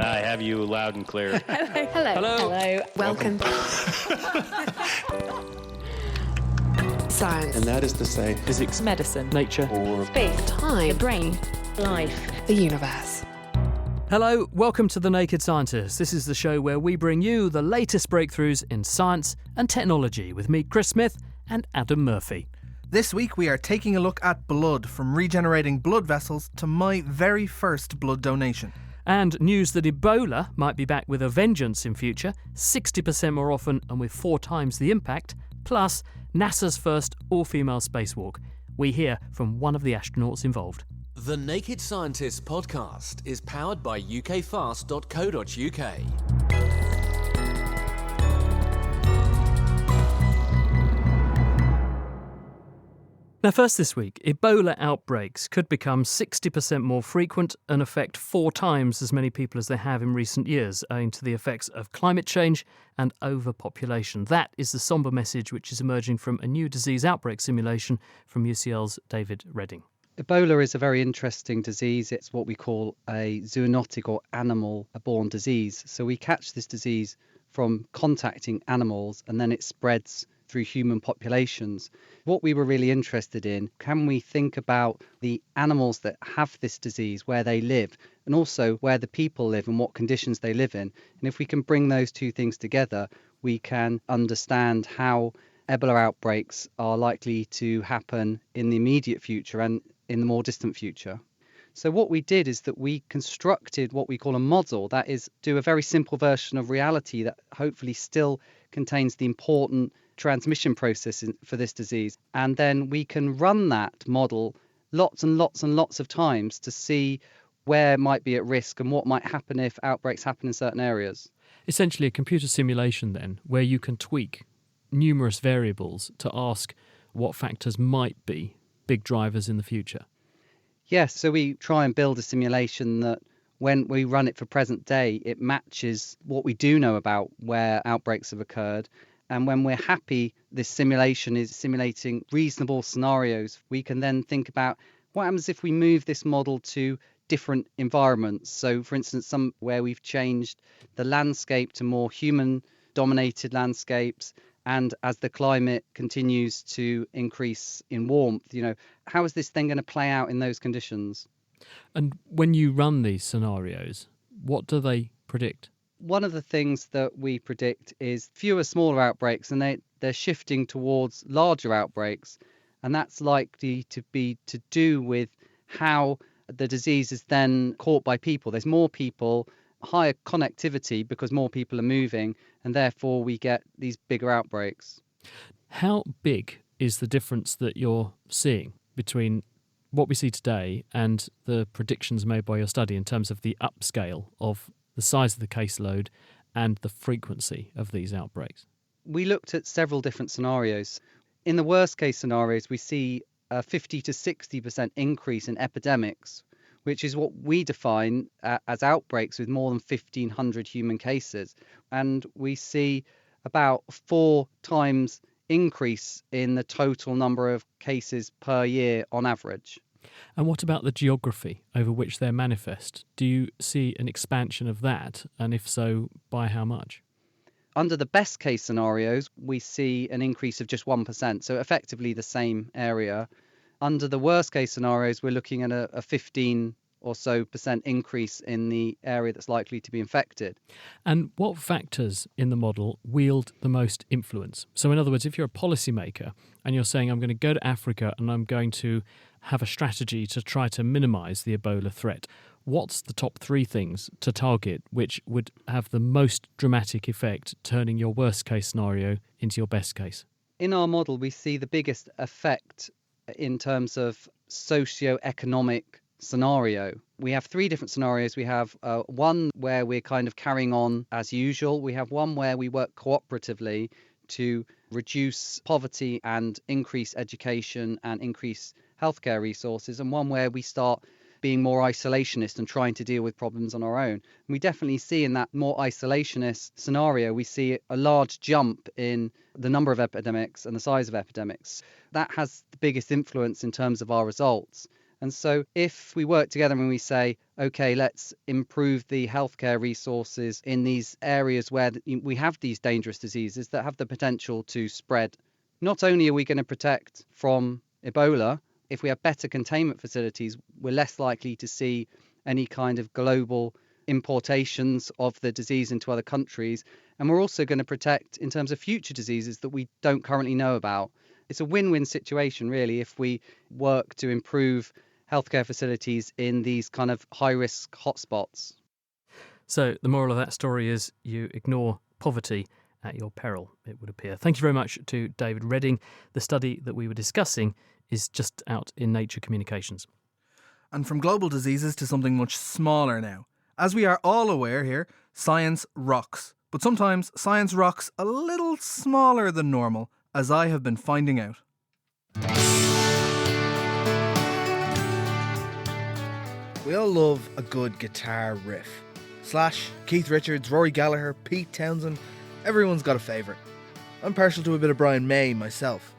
I have you loud and clear. Hello. Welcome. Science. And that is to say, physics, medicine, nature, or space, time, the brain, life, the universe. Hello, welcome to The Naked Scientist. This is the show where we bring you the latest breakthroughs in science and technology with me, Chris Smith, and Adam Murphy. This week we are taking a look at blood, from regenerating blood vessels to my very first blood donation. And news that Ebola might be back with a vengeance in future, 60% more often and with 4 times the impact, plus NASA's first all-female spacewalk. We hear from one of the astronauts involved. The Naked Scientist podcast is powered by ukfast.co.uk. Now first this week, Ebola outbreaks could become 60% more frequent and affect 4 times as many people as they have in recent years, owing to the effects of climate change and overpopulation. That is the sombre message which is emerging from a new disease outbreak simulation from UCL's David Redding. Ebola is a very interesting disease. It's what we call a zoonotic or animal-borne disease. So we catch this disease from contacting animals and then it spreads through human populations. What we were really interested in, can we think about the animals that have this disease, where they live, and also where the people live and what conditions they live in. And if we can bring those two things together, we can understand how Ebola outbreaks are likely to happen in the immediate future and in the more distant future. So what we did is that we constructed what we call a model, that is, do a very simple version of reality that hopefully still contains the important transmission process for this disease. And then we can run that model lots and lots and lots of times to see where might be at risk and what might happen if outbreaks happen in certain areas. Essentially a computer simulation then, where you can tweak numerous variables to ask what factors might be big drivers in the future. Yes, so we try and build a simulation that when we run it for present day, it matches what we do know about where outbreaks have occurred. And when we're happy this simulation is simulating reasonable scenarios, we can then think about what happens if we move this model to different environments. So, for instance, some where we've changed the landscape to more human-dominated landscapes, and as the climate continues to increase in warmth, how is this then going to play out in those conditions? And when you run these scenarios, what do they predict? One of the things that we predict is fewer smaller outbreaks, and they're shifting towards larger outbreaks. And that's likely to be to do with how the disease is then caught by people. There's more people, higher connectivity because more people are moving, and therefore we get these bigger outbreaks. How big is the difference that you're seeing between what we see today and the predictions made by your study in terms of the upscale of the size of the caseload and the frequency of these outbreaks? We looked at several different scenarios. In the worst case scenarios, we see a 50 to 60% increase in epidemics, which is what we define as outbreaks with more than 1,500 human cases. And we see about 4 times increase in the total number of cases per year on average. And what about the geography over which they're manifest? Do you see an expansion of that? And if so, by how much? Under the best case scenarios, we see an increase of just 1%, so effectively the same area. Under the worst case scenarios, we're looking at a 15 or so % increase in the area that's likely to be infected. And what factors in the model wield the most influence? So in other words, if you're a policymaker and you're saying, I'm going to go to Africa and I'm going to have a strategy to try to minimise the Ebola threat, what's the top 3 things to target which would have the most dramatic effect, turning your worst case scenario into your best case? In our model, we see the biggest effect in terms of socio-economic scenario. We have 3 different scenarios. We have one where we're kind of carrying on as usual. We have one where we work cooperatively to reduce poverty and increase education and increase healthcare resources, and one where we start being more isolationist and trying to deal with problems on our own. And we definitely see in that more isolationist scenario, we see a large jump in the number of epidemics and the size of epidemics. That has the biggest influence in terms of our results. And so if we work together and we say, okay, let's improve the healthcare resources in these areas where we have these dangerous diseases that have the potential to spread, not only are we going to protect from Ebola, if we have better containment facilities, we're less likely to see any kind of global importations of the disease into other countries. And we're also going to protect in terms of future diseases that we don't currently know about. It's a win-win situation, really, if we work to improve healthcare facilities in these kind of high-risk hotspots. So the moral of that story is you ignore poverty at your peril, it would appear. Thank you very much to David Redding. The study that we were discussing is just out in Nature Communications. And from global diseases to something much smaller now. As we are all aware here, science rocks. But sometimes science rocks a little smaller than normal, as I have been finding out. We all love a good guitar riff. Slash, Keith Richards, Rory Gallagher, Pete Townsend, everyone's got a favourite. I'm partial to a bit of Brian May myself.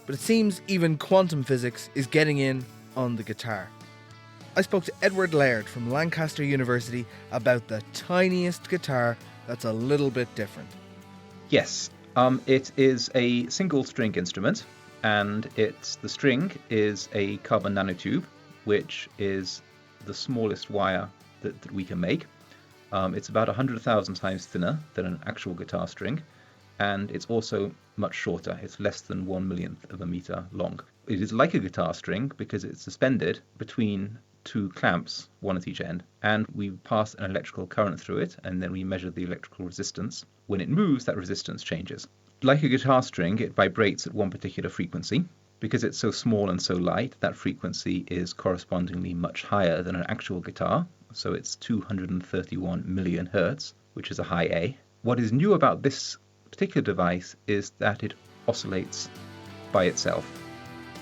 But it seems even quantum physics is getting in on the guitar. I spoke to Edward Laird from Lancaster University about the tiniest guitar that's a little bit different. Yes, it is a single string instrument, and the string is a carbon nanotube, which is the smallest wire that we can make. It's about 100,000 times thinner than an actual guitar string, and it's also much shorter. It's less than 1/1,000,000th of a meter long. It is like a guitar string because it's suspended between two clamps, one at each end, and we pass an electrical current through it, and then we measure the electrical resistance. When it moves, that resistance changes. Like a guitar string, it vibrates at one particular frequency. Because it's so small and so light, that frequency is correspondingly much higher than an actual guitar, so it's 231 million hertz, which is a high A. What is new about this particular device is that it oscillates by itself.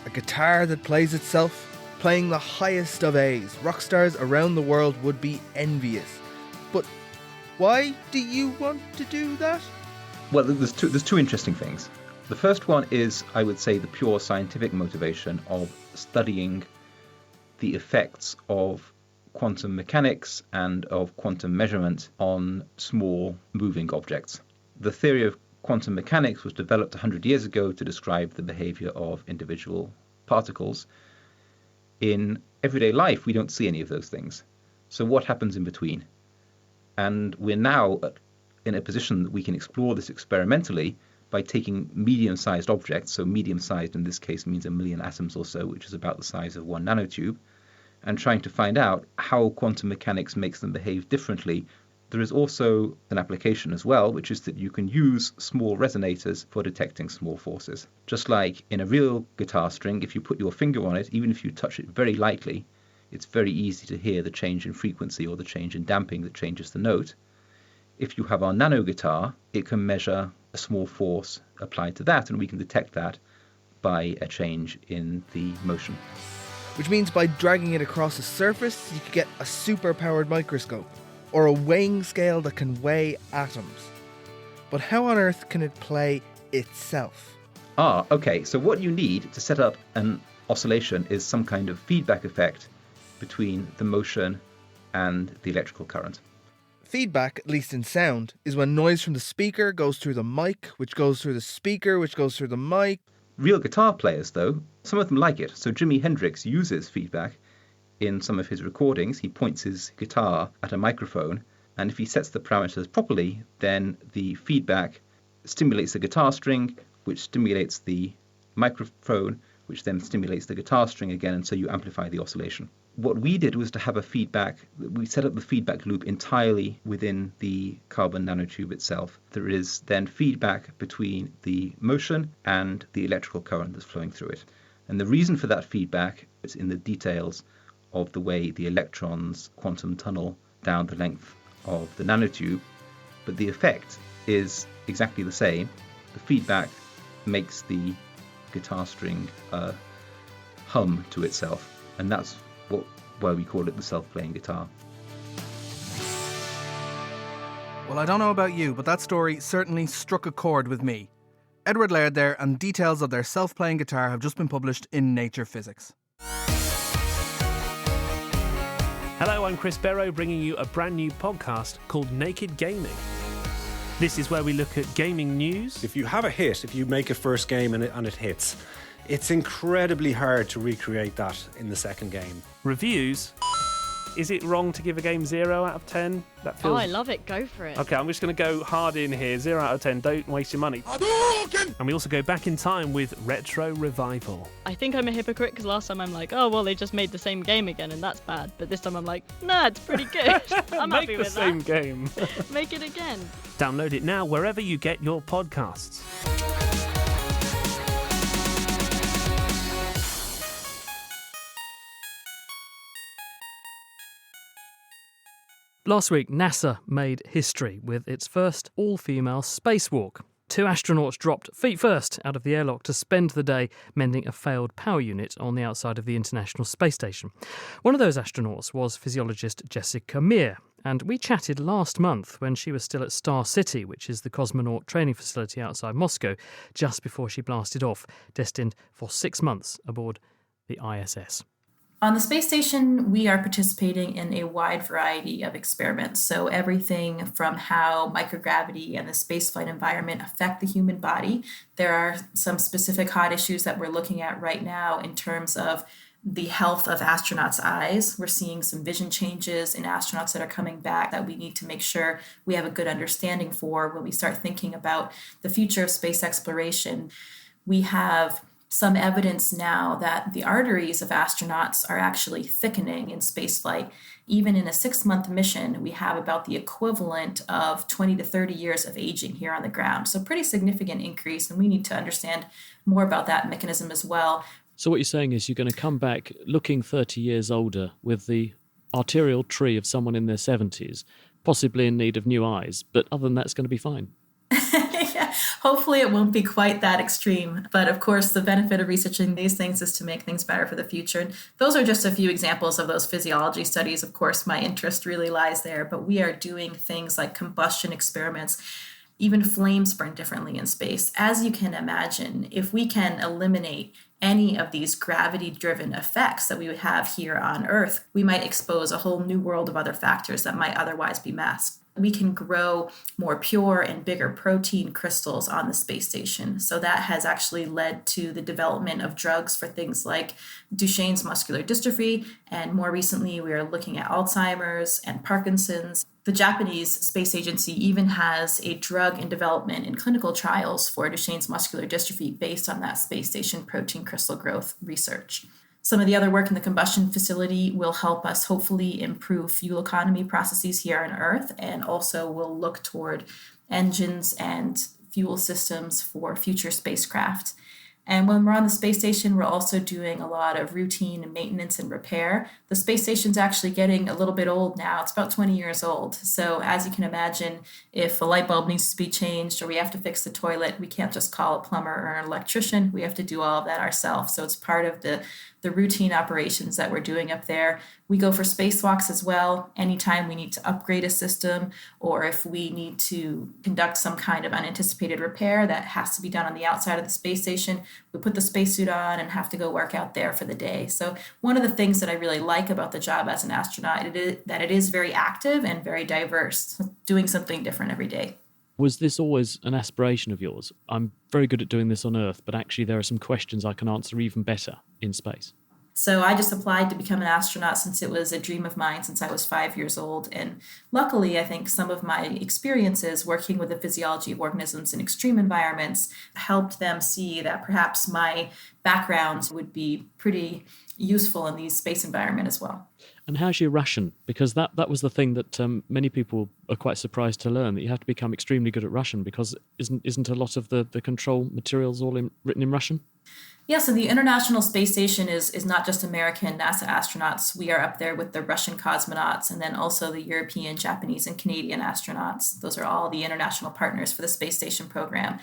A guitar that plays itself, playing the highest of A's. Rock stars around the world would be envious. But why do you want to do that? Well, there's two interesting things. The first one is, I would say, the pure scientific motivation of studying the effects of quantum mechanics and of quantum measurement on small moving objects. The theory of quantum mechanics was developed 100 years ago to describe the behavior of individual particles. In everyday life, we don't see any of those things. So what happens in between? And we're now in a position that we can explore this experimentally by taking medium-sized objects, so medium-sized in this case means 1,000,000 atoms or so, which is about the size of one nanotube, and trying to find out how quantum mechanics makes them behave differently. There is also an application as well, which is that you can use small resonators for detecting small forces. Just like in a real guitar string, if you put your finger on it, even if you touch it very lightly, it's very easy to hear the change in frequency or the change in damping that changes the note. If you have our nano guitar, it can measure a small force applied to that, and we can detect that by a change in the motion. Which means by dragging it across a surface, you could get a super-powered microscope, or a weighing scale that can weigh atoms. But how on earth can it play itself? Okay, so what you need to set up an oscillation is some kind of feedback effect between the motion and the electrical current. Feedback, at least in sound, is when noise from the speaker goes through the mic, which goes through the speaker, which goes through the mic. Real guitar players, though, some of them like it. So Jimi Hendrix uses feedback in some of his recordings. He points his guitar at a microphone, and if he sets the parameters properly, then the feedback stimulates the guitar string, which stimulates the microphone, which then stimulates the guitar string again, and so you amplify the oscillation. What we did was to have we set up the feedback loop entirely within the carbon nanotube itself. There is then feedback between the motion and the electrical current that's flowing through it. And the reason for that feedback is in the details of the way the electrons quantum tunnel down the length of the nanotube, but the effect is exactly the same. The feedback makes the guitar string hum to itself, and that's why we call it the self-playing guitar. Well, I don't know about you, but that story certainly struck a chord with me. Edward Laird there, and details of their self-playing guitar have just been published in Nature Physics. Hello, I'm Chris Barrow, bringing you a brand new podcast called Naked Gaming. This is where we look at gaming news. If you have a hit, if you make a first game and it hits, it's incredibly hard to recreate that in the second game. Reviews. Is it wrong to give a game 0 out of 10? That feels... Oh, I love it. Go for it. Okay, I'm just going to go hard in here. 0 out of 10. Don't waste your money. And we also go back in time with Retro Revival. I think I'm a hypocrite because last time I'm like, oh, well, they just made the same game again and that's bad. But this time I'm like, nah, it's pretty good. I'm happy with that. Make the same game. Make it again. Download it now wherever you get your podcasts. Last week, NASA made history with its first all-female spacewalk. 2 astronauts dropped feet first out of the airlock to spend the day mending a failed power unit on the outside of the International Space Station. One of those astronauts was physiologist Jessica Meir, and we chatted last month when she was still at Star City, which is the cosmonaut training facility outside Moscow, just before she blasted off, destined for 6 months aboard the ISS. On the space station, we are participating in a wide variety of experiments. So everything from how microgravity and the spaceflight environment affect the human body. There are some specific hot issues that we're looking at right now in terms of the health of astronauts' eyes. We're seeing some vision changes in astronauts that are coming back that we need to make sure we have a good understanding for when we start thinking about the future of space exploration. We have some evidence now that the arteries of astronauts are actually thickening in spaceflight. Even in a 6-month mission, we have about the equivalent of 20 to 30 years of aging here on the ground. So pretty significant increase, and we need to understand more about that mechanism as well. So what you're saying is you're going to come back looking 30 years older with the arterial tree of someone in their 70s, possibly in need of new eyes, but other than that, it's going to be fine. Yeah, hopefully it won't be quite that extreme. But of course, the benefit of researching these things is to make things better for the future. And those are just a few examples of those physiology studies. Of course, my interest really lies there. But we are doing things like combustion experiments. Even flames burn differently in space. As you can imagine, if we can eliminate any of these gravity-driven effects that we would have here on Earth, we might expose a whole new world of other factors that might otherwise be masked. We can grow more pure and bigger protein crystals on the space station. So that has actually led to the development of drugs for things like Duchenne's muscular dystrophy. And more recently, we are looking at Alzheimer's and Parkinson's. The Japanese Space Agency even has a drug in development in clinical trials for Duchenne's muscular dystrophy based on that space station protein crystal growth research. Some of the other work in the combustion facility will help us hopefully improve fuel economy processes here on Earth, and also will look toward engines and fuel systems for future spacecraft. And when we're on the space station, we're also doing a lot of routine maintenance and repair. The space station's actually getting a little bit old now. It's about 20 years old. So as you can imagine, if a light bulb needs to be changed or we have to fix the toilet, we can't just call a plumber or an electrician. We have to do all of that ourselves. So it's part of the routine operations that we're doing up there. We go for spacewalks as well. Anytime we need to upgrade a system, or if we need to conduct some kind of unanticipated repair that has to be done on the outside of the space station, we put the spacesuit on and have to go work out there for the day. So one of the things that I really like about the job as an astronaut is that it is very active and very diverse, doing something different every day. Was this always an aspiration of yours? I'm very good at doing this on Earth, but actually there are some questions I can answer even better in space. So I just applied to become an astronaut since it was a dream of mine since I was 5 years old. And luckily, I think some of my experiences working with the physiology of organisms in extreme environments helped them see that perhaps my background would be pretty useful in the space environment as well. And how's your Russian? Because that was the thing that many people are quite surprised to learn, that you have to become extremely good at Russian, because isn't a lot of the control materials all written in Russian? Yeah, so the International Space Station is not just American NASA astronauts. We are up there with the Russian cosmonauts, and then also the European, Japanese, and Canadian astronauts. Those are all the international partners for the space station program.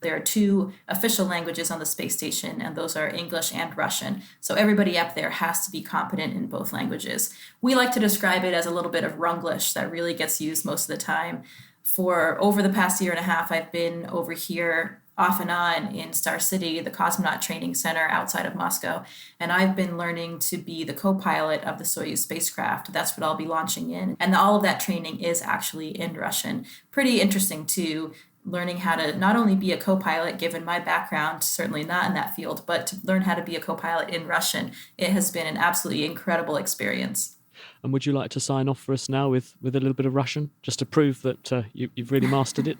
There are 2 official languages on the space station, and those are English and Russian. So everybody up there has to be competent in both languages. We like to describe it as a little bit of Runglish that really gets used most of the time. For over the past year and a half, I've been over here off and on in Star City, the Cosmonaut Training Center outside of Moscow. And I've been learning to be the co-pilot of the Soyuz spacecraft. That's what I'll be launching in. And all of that training is actually in Russian. Pretty interesting too, learning how to not only be a co-pilot, given my background, certainly not in that field, but to learn how to be a co-pilot in Russian. It has been an absolutely incredible experience. And would you like to sign off for us now with a little bit of Russian, just to prove that you've really mastered it?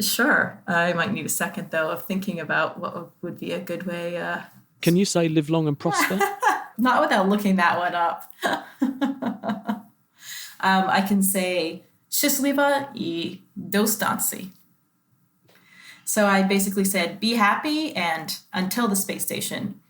Sure. I might need a second, though, of thinking about what would be a good way. Can you say live long and prosper? Not without looking that one up. I can say счастлива и до станции. So I basically said, be happy and until the space station.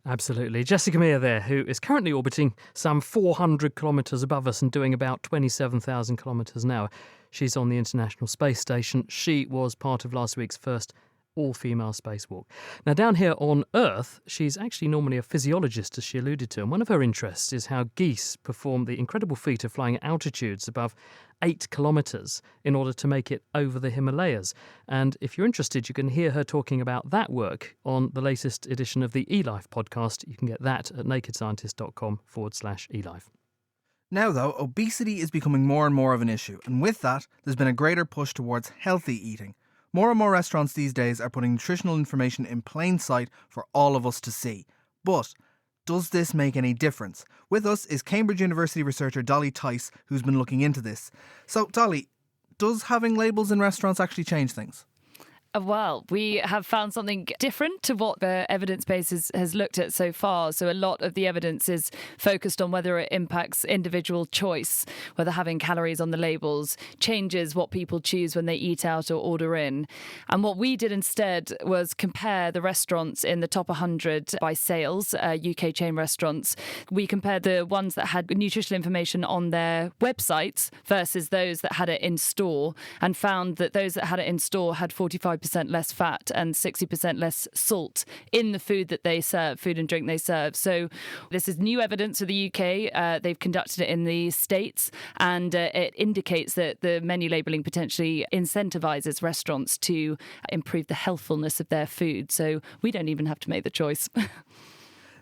Absolutely. Jessica Meir there, who is currently orbiting some 400 kilometres above us and doing about 27,000 kilometres an hour. She's on the International Space Station. She was part of last week's first all-female spacewalk. Now, down here on Earth, she's actually normally a physiologist, as she alluded to, and one of her interests is how geese perform the incredible feat of flying at altitudes above 8 kilometres in order to make it over the Himalayas. And if you're interested, you can hear her talking about that work on the latest edition of the eLife podcast. You can get that at nakedscientist.com/eLife. Now, though, obesity is becoming more and more of an issue, and with that, there's been a greater push towards healthy eating. More and more restaurants these days are putting nutritional information in plain sight for all of us to see. But does this make any difference? With us is Cambridge University researcher Dolly Tice, who's been looking into this. So, Dolly, does having labels in restaurants actually change things? Well, we have found something different to what the evidence base has looked at so far. So a lot of the evidence is focused on whether it impacts individual choice, whether having calories on the labels changes what people choose when they eat out or order in. And what we did instead was compare the restaurants in the top 100 by sales, UK chain restaurants. We compared the ones that had nutritional information on their websites versus those that had it in store, and found that those that had it in store had 45% less fat and 60% less salt in the food that they serve, food and drink they serve. So this is new evidence for the UK. They've conducted it in the States, and it indicates that the menu labelling potentially incentivises restaurants to improve the healthfulness of their food. So we don't even have to make the choice.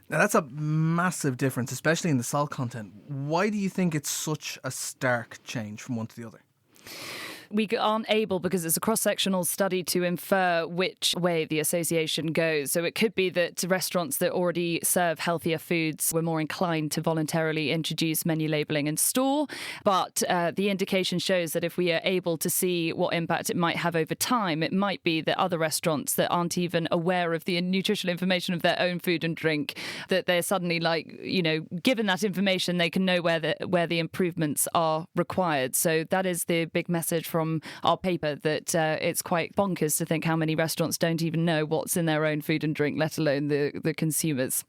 Now, that's a massive difference, especially in the salt content. Why do you think it's such a stark change from one to the other? We aren't able, because it's a cross-sectional study, to infer which way the association goes. So it could be that restaurants that already serve healthier foods were more inclined to voluntarily introduce menu labelling in store. But the indication shows that if we are able to see what impact it might have over time, it might be that other restaurants that aren't even aware of the nutritional information of their own food and drink, that they're suddenly given that information, they can know where the improvements are required. So that is the big message from our paper, that it's quite bonkers to think how many restaurants don't even know what's in their own food and drink, let alone the consumers.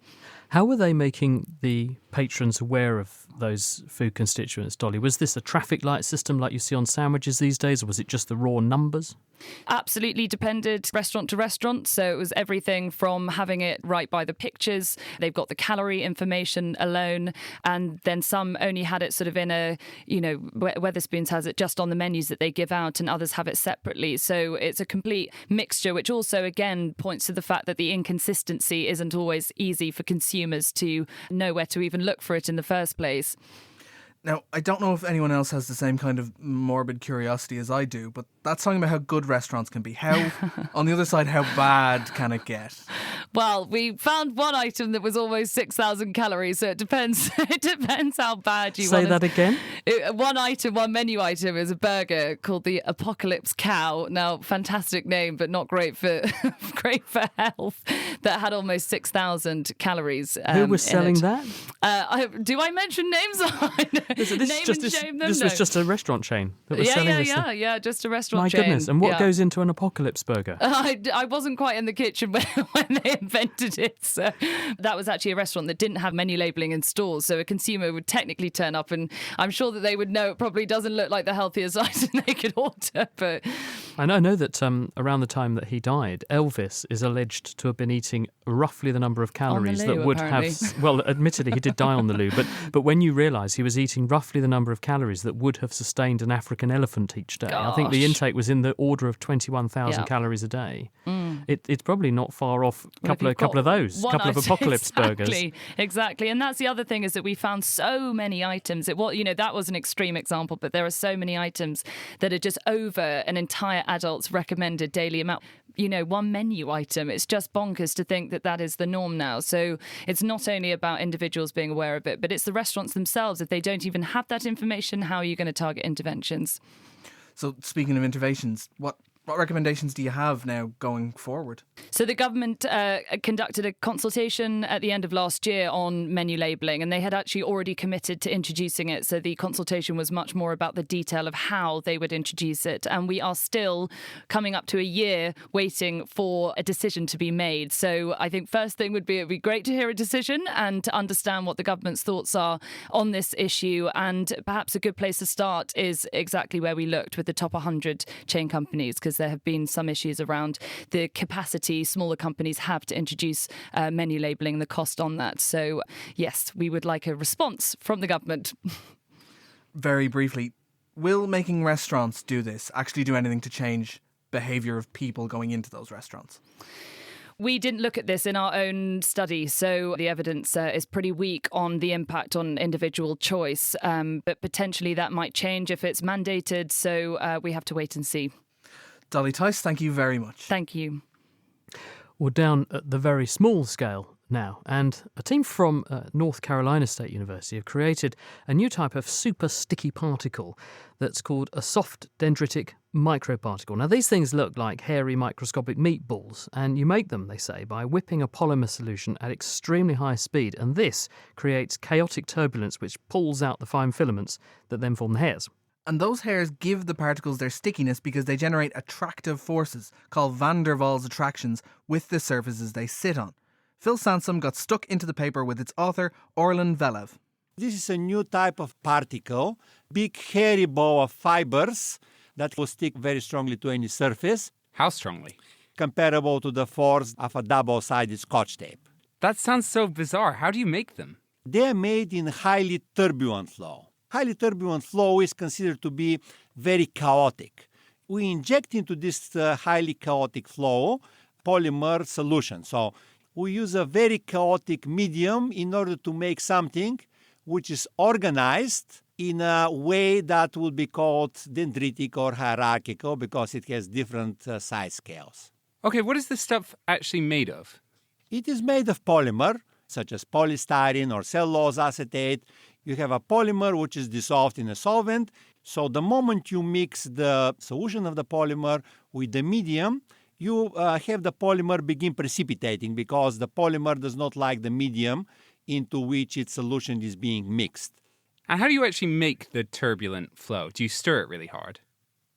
How were they making the patrons aware of those food constituents, Dolly? Was this a traffic light system like you see on sandwiches these days, or was it just the raw numbers? Absolutely depended restaurant to restaurant. So it was everything from having it right by the pictures. They've got the calorie information alone. And then some only had it sort of in a, Wetherspoons has it just on the menus that they give out, and others have it separately. So it's a complete mixture, which also, again, points to the fact that the inconsistency isn't always easy for consumers to know where to even look for it in the first place. Now, I don't know if anyone else has the same kind of morbid curiosity as I do, but that's talking about how good restaurants can be. How, on the other side, how bad can it get? Well, we found one item that was almost 6,000 calories, so it depends. It depends how bad you want. Say that again? One menu item is a burger called the Apocalypse Cow. Now, fantastic name, but not great for health. That had almost 6,000 calories. Who was selling that? Do I mention names? This was just a restaurant chain that was selling this. Yeah, just a restaurant My chain. goodness, and what goes into an apocalypse burger? I wasn't quite in the kitchen when they invented it. So that was actually a restaurant that didn't have menu labelling in stores, so a consumer would technically turn up, and I'm sure that they would know it probably doesn't look like the healthiest item they could order. But I know that around the time that he died, Elvis is alleged to have been eating roughly the number of calories loo, that would apparently. have. Well, admittedly, he did die on the loo, but when you realise he was eating roughly the number of calories that would have sustained an African elephant each day, I think the Gosh. intake was in the order of 21,000 Yeah. calories a day. It's probably not far off a Well, if you've couple of got those, one couple of item- apocalypse burgers. Exactly. And that's the other thing, is that we found so many items. That was an extreme example, but there are so many items that are just over an entire adult's recommended daily amount. One menu item. It's just bonkers to think that that is the norm now. So it's not only about individuals being aware of it, but it's the restaurants themselves. If they don't even have that information, how are you going to target interventions? So speaking of interventions, what recommendations do you have now going forward? So the government conducted a consultation at the end of last year on menu labelling, and they had actually already committed to introducing it. So the consultation was much more about the detail of how they would introduce it. And we are still coming up to a year waiting for a decision to be made. So I think first thing would be, it'd be great to hear a decision and to understand what the government's thoughts are on this issue. And perhaps a good place to start is exactly where we looked with the top 100 chain companies, because there have been some issues around the capacity smaller companies have to introduce menu labelling and the cost on that. So, yes, we would like a response from the government. Very briefly, will making restaurants do this actually do anything to change behaviour of people going into those restaurants? We didn't look at this in our own study, so the evidence is pretty weak on the impact on individual choice, but potentially that might change if it's mandated, so we have to wait and see. Dolly Tice, thank you very much. Thank you. We're down at the very small scale now, and a team from North Carolina State University have created a new type of super sticky particle that's called a soft dendritic microparticle. Now, these things look like hairy microscopic meatballs, and you make them, they say, by whipping a polymer solution at extremely high speed, and this creates chaotic turbulence which pulls out the fine filaments that then form the hairs. And those hairs give the particles their stickiness because they generate attractive forces called van der Waals attractions with the surfaces they sit on. Phil Sansom got stuck into the paper with its author, Orlan Velev. This is a new type of particle, big hairy ball of fibers that will stick very strongly to any surface. How strongly? Comparable to the force of a double-sided scotch tape. That sounds so bizarre. How do you make them? They are made in highly turbulent flow. Highly turbulent flow is considered to be very chaotic. We inject into this highly chaotic flow polymer solution. So we use a very chaotic medium in order to make something which is organized in a way that would be called dendritic or hierarchical because it has different size scales. Okay, what is this stuff actually made of? It is made of polymer, such as polystyrene or cellulose acetate. You have a polymer which is dissolved in a solvent. So the moment you mix the solution of the polymer with the medium, you have the polymer begin precipitating because the polymer does not like the medium into which its solution is being mixed. And how do you actually make the turbulent flow? Do you stir it really hard?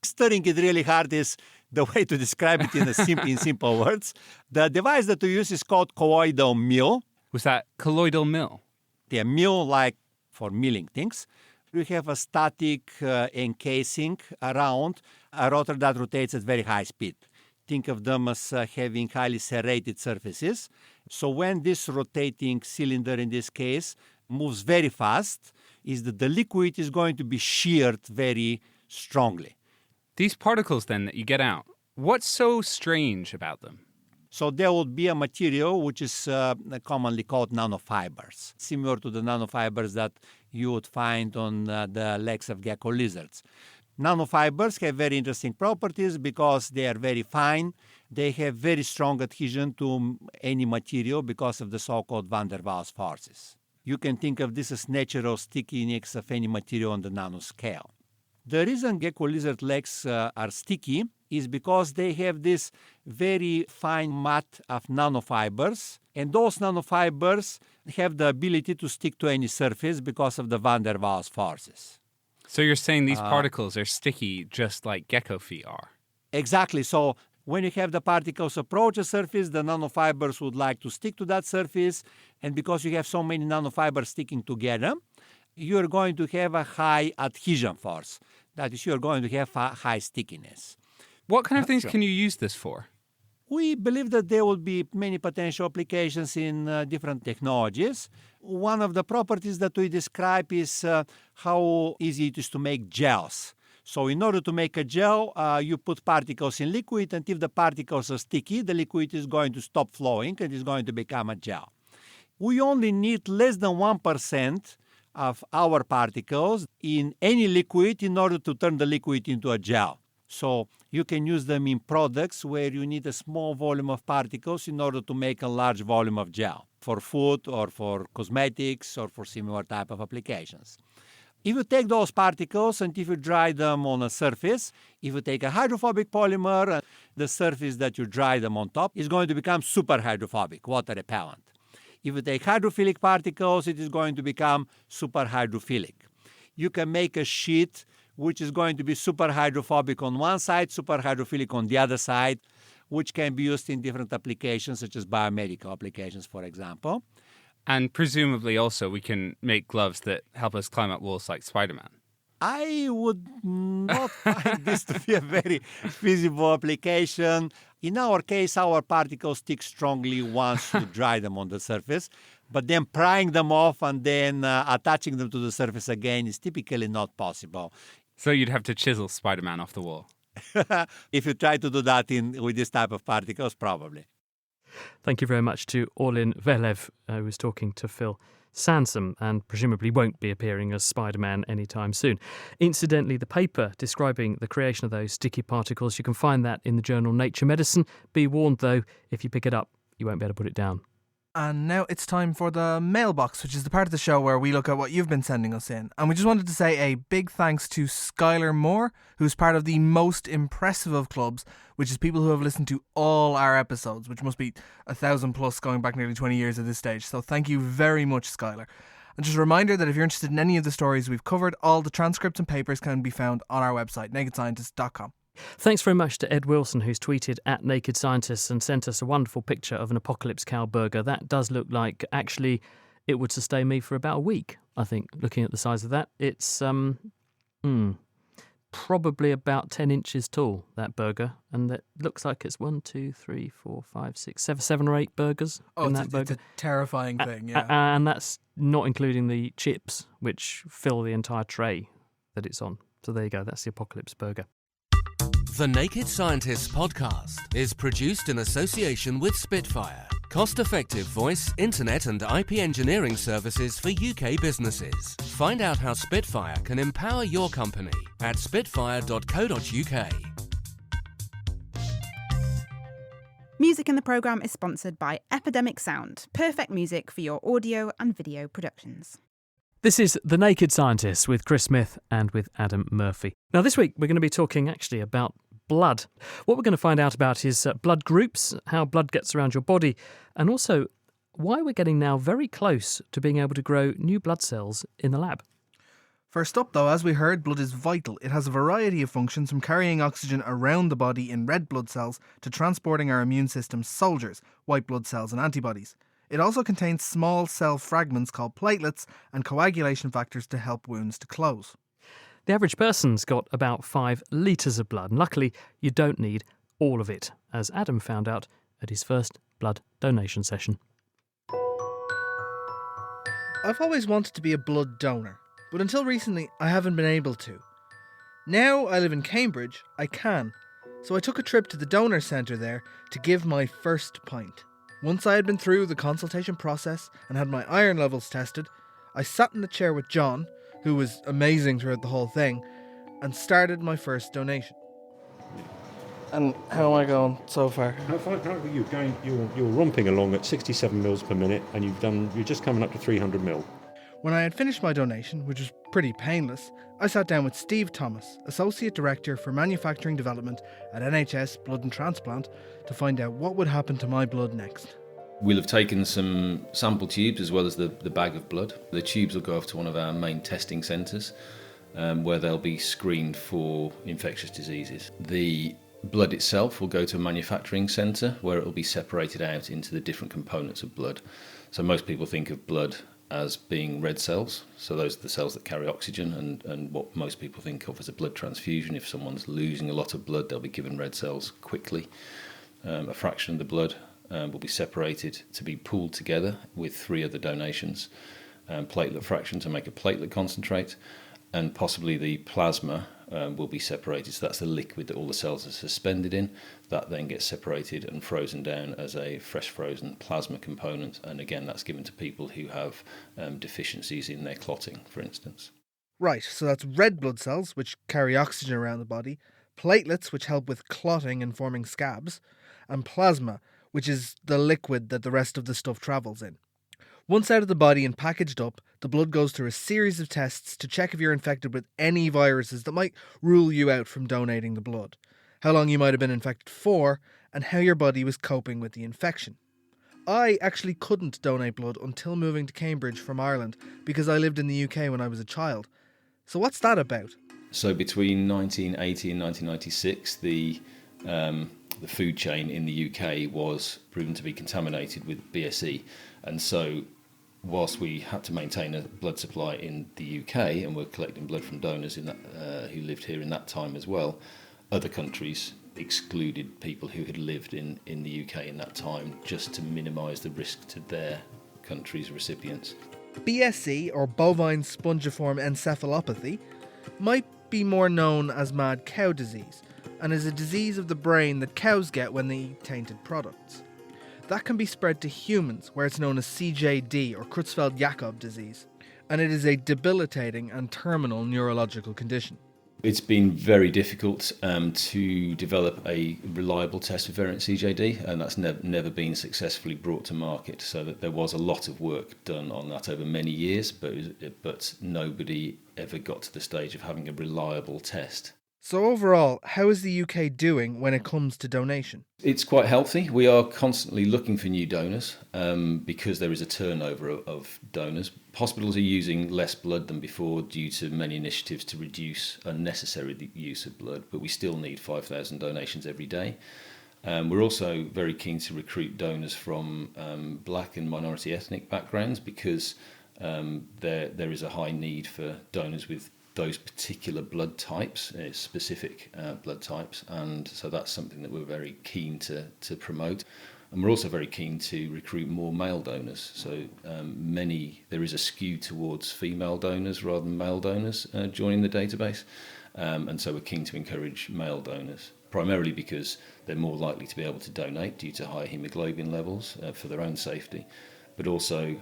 Stirring it really hard is the way to describe it in simple words. The device that we use is called colloidal mill. Was that colloidal mill? The mill like for milling things. We have a static encasing around a rotor that rotates at very high speed. Think of them as having highly serrated surfaces. So when this rotating cylinder, in this case, moves very fast, is that the liquid is going to be sheared very strongly. These particles then that you get out, what's so strange about them? So there would be a material which is commonly called nanofibers, similar to the nanofibers that you would find on the legs of gecko lizards. Nanofibers have very interesting properties because they are very fine. They have very strong adhesion to any material because of the so-called van der Waals forces. You can think of this as natural stickiness of any material on the nanoscale. The reason gecko lizard legs are sticky is because they have this very fine mat of nanofibers, and those nanofibers have the ability to stick to any surface because of the van der Waals forces. So you're saying these particles are sticky just like gecko feet are? Exactly. So when you have the particles approach a surface, the nanofibers would like to stick to that surface, and because you have so many nanofibers sticking together, you're going to have a high adhesion force. That is, you're going to have a high stickiness. What kind of things can you use this for? We believe that there will be many potential applications in different technologies. One of the properties that we describe is how easy it is to make gels. So in order to make a gel, you put particles in liquid, and if the particles are sticky, the liquid is going to stop flowing and is going to become a gel. We only need less than 1% of our particles in any liquid in order to turn the liquid into a gel. So you can use them in products where you need a small volume of particles in order to make a large volume of gel, for food or for cosmetics or for similar type of applications. If you take those particles and if you dry them on a surface, if you take a hydrophobic polymer, the surface that you dry them on top is going to become super hydrophobic, water repellent. If you take hydrophilic particles, it is going to become super hydrophilic. You can make a sheet which is going to be super hydrophobic on one side, super hydrophilic on the other side, which can be used in different applications, such as biomedical applications, for example. And presumably also we can make gloves that help us climb up walls like Spider-Man. I would not find this to be a very feasible application. In our case, our particles stick strongly once you dry them on the surface, but then prying them off and then attaching them to the surface again is typically not possible. So you'd have to chisel Spider-Man off the wall. If you try to do that with this type of particles, probably. Thank you very much to Orlin Velev, who was talking to Phil Sansom and presumably won't be appearing as Spider-Man anytime soon. Incidentally, the paper describing the creation of those sticky particles, you can find that in the journal Nature Medicine. Be warned, though, if you pick it up, you won't be able to put it down. And now it's time for the mailbox, which is the part of the show where we look at what you've been sending us in. And we just wanted to say a big thanks to Skylar Moore, who's part of the most impressive of clubs, which is people who have listened to all our episodes, which must be 1,000 plus going back nearly 20 years at this stage. So thank you very much, Skylar. And just a reminder that if you're interested in any of the stories we've covered, all the transcripts and papers can be found on our website, nakedscientist.com. Thanks very much to Ed Wilson, who's tweeted at Naked Scientists and sent us a wonderful picture of an Apocalypse Cow burger. That does look like, actually, it would sustain me for about a week, I think, looking at the size of that. It's probably about 10 inches tall, that burger. And it looks like it's 1, 2, 3, 4, 5, 6, 7 or 8 burgers in that burger. It's a terrifying thing, yeah. And that's not including the chips, which fill the entire tray that it's on. So there you go, that's the Apocalypse burger. The Naked Scientists podcast is produced in association with Spitfire, cost-effective voice, internet and IP engineering services for UK businesses. Find out how Spitfire can empower your company at spitfire.co.uk. Music in the programme is sponsored by Epidemic Sound, perfect music for your audio and video productions. This is The Naked Scientists with Chris Smith and with Adam Murphy. Now, this week we're going to be talking actually about blood. What we're going to find out about is blood groups, how blood gets around your body, and also why we're getting now very close to being able to grow new blood cells in the lab. First up, though, as we heard, blood is vital. It has a variety of functions, from carrying oxygen around the body in red blood cells to transporting our immune system's soldiers, white blood cells and antibodies. It also contains small cell fragments called platelets and coagulation factors to help wounds to close. The average person's got about 5 litres of blood, and luckily you don't need all of it, as Adam found out at his first blood donation session. I've always wanted to be a blood donor, but until recently I haven't been able to. Now I live in Cambridge, I can, so I took a trip to the donor centre there to give my first pint. Once I had been through the consultation process and had my iron levels tested, I sat in the chair with John, who was amazing throughout the whole thing, and started my first donation. And how am I going so far? How are you going? You're romping along at 67 mils per minute, and you're just coming up to 300 mil. When I had finished my donation, which was pretty painless, I sat down with Steve Thomas, Associate Director for Manufacturing Development at NHS Blood and Transplant, to find out what would happen to my blood next. We'll have taken some sample tubes as well as the bag of blood. The tubes will go off to one of our main testing centres where they'll be screened for infectious diseases. The blood itself will go to a manufacturing centre where it will be separated out into the different components of blood. So most people think of blood as being red cells, so those are the cells that carry oxygen, and what most people think of as a blood transfusion. If someone's losing a lot of blood, they'll be given red cells quickly. a fraction of the blood will be separated to be pooled together with 3 other donations. Platelet fraction to make a platelet concentrate, and possibly the plasma will be separated. So that's the liquid that all the cells are suspended in. That then gets separated and frozen down as a fresh frozen plasma component. And again, that's given to people who have deficiencies in their clotting, for instance. Right, so that's red blood cells, which carry oxygen around the body, platelets, which help with clotting and forming scabs, and plasma, which is the liquid that the rest of the stuff travels in. Once out of the body and packaged up, the blood goes through a series of tests to check if you're infected with any viruses that might rule you out from donating the blood, how long you might have been infected for, and how your body was coping with the infection. I actually couldn't donate blood until moving to Cambridge from Ireland because I lived in the UK when I was a child. So what's that about? So between 1980 and 1996, the food chain in the UK was proven to be contaminated with BSE, and so whilst we had to maintain a blood supply in the UK and were collecting blood from donors in that, who lived here in that time as well, other countries excluded people who had lived in the UK in that time just to minimise the risk to their country's recipients. BSE, or bovine spongiform encephalopathy, might be more known as mad cow disease, and is a disease of the brain that cows get when they eat tainted products. That can be spread to humans, where it's known as CJD, or Creutzfeldt-Jakob disease, and it is a debilitating and terminal neurological condition. It's been very difficult to develop a reliable test for variant CJD, and that's never been successfully brought to market. So that there was a lot of work done on that over many years, but nobody ever got to the stage of having a reliable test. So overall, how is the UK doing when it comes to donation? It's quite healthy. We are constantly looking for new donors because there is a turnover of donors. Hospitals are using less blood than before due to many initiatives to reduce unnecessary use of blood, but we still need 5,000 donations every day. We're also very keen to recruit donors from black and minority ethnic backgrounds because there is a high need for donors with those particular blood types, specific blood types, and so that's something that we're very keen to promote. And we're also very keen to recruit more male donors. So there is a skew towards female donors rather than male donors joining the database, and so we're keen to encourage male donors, primarily because they're more likely to be able to donate due to high hemoglobin levels for their own safety, but also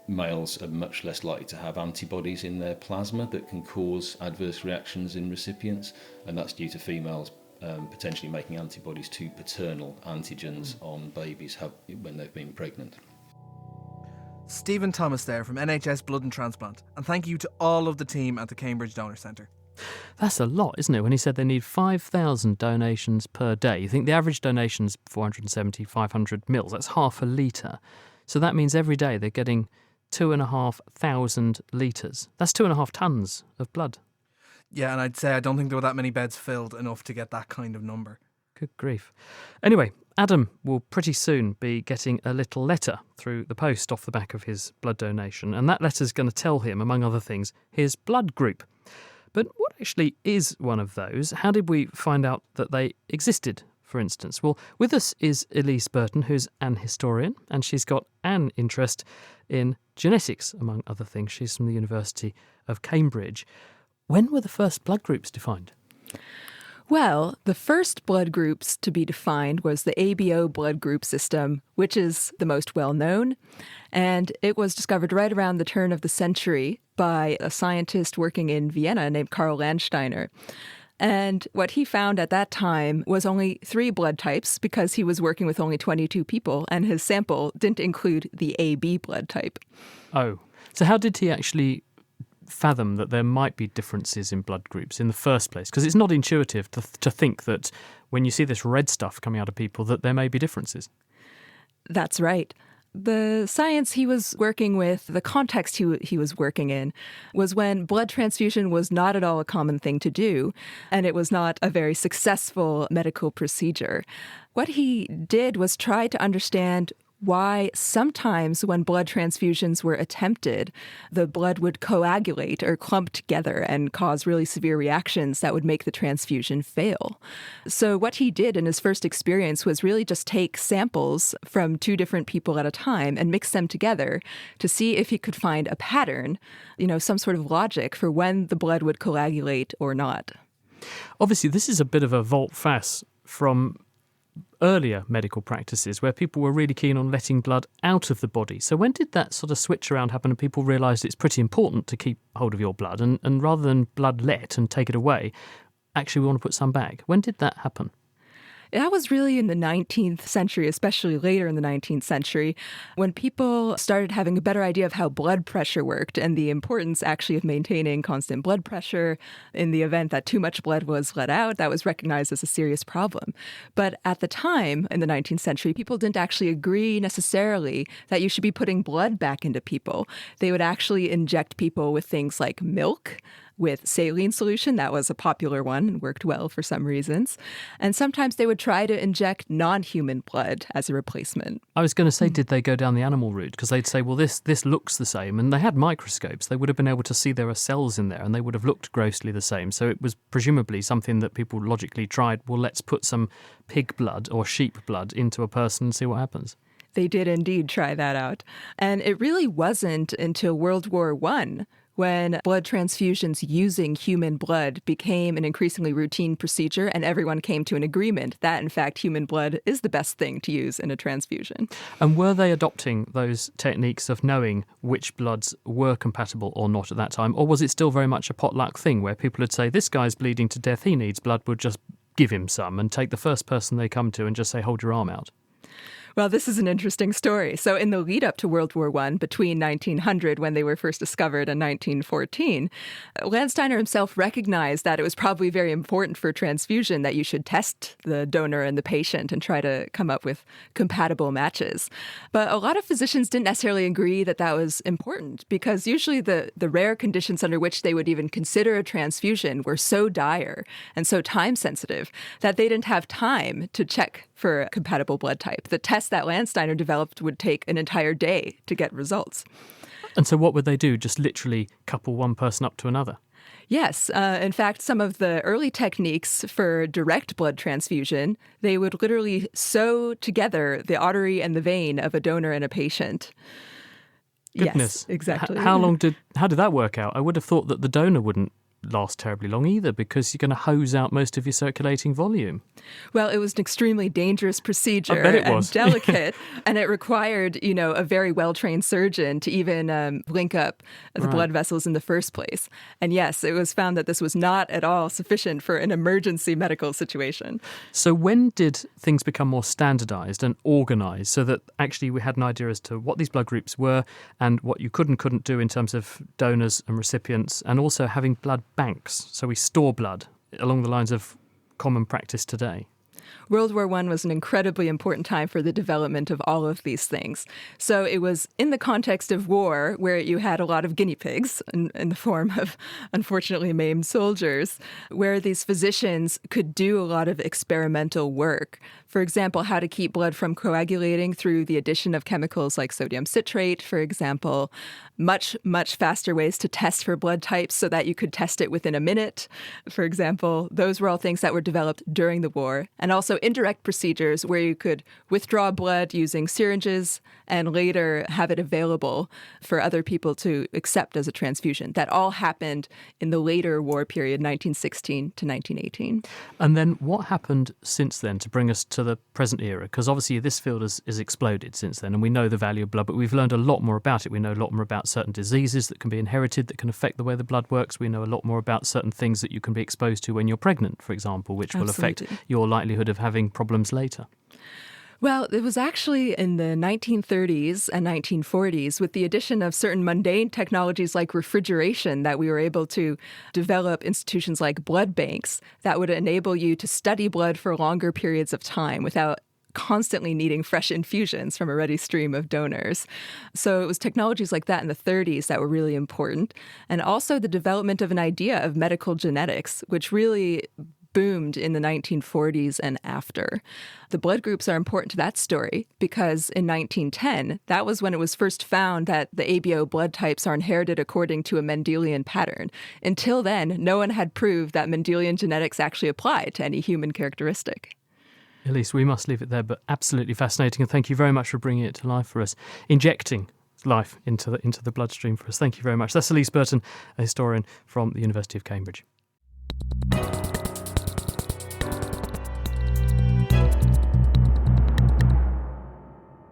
males are much less likely to have antibodies in their plasma that can cause adverse reactions in recipients, and that's due to females potentially making antibodies to paternal antigens on babies when they've been pregnant. Stephen Thomas there from NHS Blood and Transplant, and thank you to all of the team at the Cambridge Donor Centre. That's a lot, isn't it? When he said they need 5,000 donations per day. You think the average donation's 470, 500 mils. That's half a litre. So that means every day they're getting 2,500 litres. That's 2.5 tonnes of blood. Yeah, and I'd say I don't think there were that many beds filled enough to get that kind of number. Good grief. Anyway, Adam will pretty soon be getting a little letter through the post off the back of his blood donation, and that letter's going to tell him, among other things, his blood group. But what actually is one of those? How did we find out that they existed, for instance? Well, with us is Elise Burton, who's an historian, and she's got an interest in genetics, among other things. She's from the University of Cambridge. When were the first blood groups defined? Well, the first blood groups to be defined was the ABO blood group system, which is the most well-known, and it was discovered right around the turn of the century by a scientist working in Vienna named Karl Landsteiner. And what he found at that time was only 3 blood types because he was working with only 22 people, and his sample didn't include the AB blood type. Oh, so how did he actually fathom that there might be differences in blood groups in the first place? Because it's not intuitive to think that when you see this red stuff coming out of people that there may be differences. That's right. The science he was working with, the context he was working in, was when blood transfusion was not at all a common thing to do, and it was not a very successful medical procedure. What he did was try to understand why sometimes when blood transfusions were attempted, the blood would coagulate or clump together and cause really severe reactions that would make the transfusion fail. So what he did in his first experience was really just take samples from 2 different people at a time and mix them together to see if he could find a pattern, some sort of logic for when the blood would coagulate or not. Obviously, this is a bit of a volte-face from earlier medical practices where people were really keen on letting blood out of the body. So when did that sort of switch around happen and people realised it's pretty important to keep hold of your blood and rather than blood let and take it away, actually we want to put some back? When did that happen? That was really in the 19th century, especially later in the 19th century, when people started having a better idea of how blood pressure worked and the importance actually of maintaining constant blood pressure in the event that too much blood was let out. That was recognized as a serious problem. But at the time, in the 19th century, people didn't actually agree necessarily that you should be putting blood back into people. They would actually inject people with things like milk, with saline solution. That was a popular one and worked well for some reasons. And sometimes they would try to inject non-human blood as a replacement. I was going to say, did they go down the animal route? Because they'd say, well, this looks the same. And they had microscopes. They would have been able to see there are cells in there and they would have looked grossly the same. So it was presumably something that people logically tried, well, let's put some pig blood or sheep blood into a person and see what happens. They did indeed try that out. And it really wasn't until World War I when blood transfusions using human blood became an increasingly routine procedure and everyone came to an agreement that, in fact, human blood is the best thing to use in a transfusion. And were they adopting those techniques of knowing which bloods were compatible or not at that time? Or was it still very much a potluck thing where people would say, this guy's bleeding to death, he needs blood, we'll just give him some and take the first person they come to and just say, hold your arm out? Well, this is an interesting story. So in the lead up to World War I, between 1900, when they were first discovered, and 1914, Landsteiner himself recognized that it was probably very important for transfusion that you should test the donor and the patient and try to come up with compatible matches. But a lot of physicians didn't necessarily agree that that was important because usually the rare conditions under which they would even consider a transfusion were so dire and so time sensitive that they didn't have time to check for a compatible blood type. The test that Landsteiner developed would take an entire day to get results. And so what would they do? Just literally couple one person up to another? Yes. In fact, some of the early techniques for direct blood transfusion, they would literally sew together the artery and the vein of a donor and a patient. Goodness. Yes, exactly. How did that work out? I would have thought that the donor wouldn't last terribly long either because you're going to hose out most of your circulating volume. Well, it was an extremely dangerous procedure. I bet it was. And delicate, and it required, a very well-trained surgeon to even link up the blood vessels in the first place. And yes, it was found that this was not at all sufficient for an emergency medical situation. So when did things become more standardized and organized so that actually we had an idea as to what these blood groups were and what you could and couldn't do in terms of donors and recipients, and also having blood banks, so we store blood along the lines of common practice today? World War I was an incredibly important time for the development of all of these things. So it was in the context of war where you had a lot of guinea pigs in the form of unfortunately maimed soldiers, where these physicians could do a lot of experimental work. For example, how to keep blood from coagulating through the addition of chemicals like sodium citrate, for example. Much, much faster ways to test for blood types so that you could test it within a minute, for example. Those were all things that were developed during the war. And also indirect procedures where you could withdraw blood using syringes and later have it available for other people to accept as a transfusion. That all happened in the later war period, 1916 to 1918. And then what happened since then to bring us to the present era? Because obviously this field has exploded since then, and we know the value of blood, but we've learned a lot more about it. We know a lot more about certain diseases that can be inherited that can affect the way the blood works. We know a lot more about certain things that you can be exposed to when you're pregnant, for example, which will affect your likelihood of having problems later. Well, it was actually in the 1930s and 1940s with the addition of certain mundane technologies like refrigeration that we were able to develop institutions like blood banks that would enable you to study blood for longer periods of time without constantly needing fresh infusions from a ready stream of donors. So it was technologies like that in the 30s that were really important. And also the development of an idea of medical genetics, which really boomed in the 1940s and after. The blood groups are important to that story because in 1910, that was when it was first found that the ABO blood types are inherited according to a Mendelian pattern. Until then, no one had proved that Mendelian genetics actually applied to any human characteristic. Elise, we must leave it there, but absolutely fascinating. And thank you very much for bringing it to life for us, injecting life into the bloodstream for us. Thank you very much. That's Elise Burton, a historian from the University of Cambridge.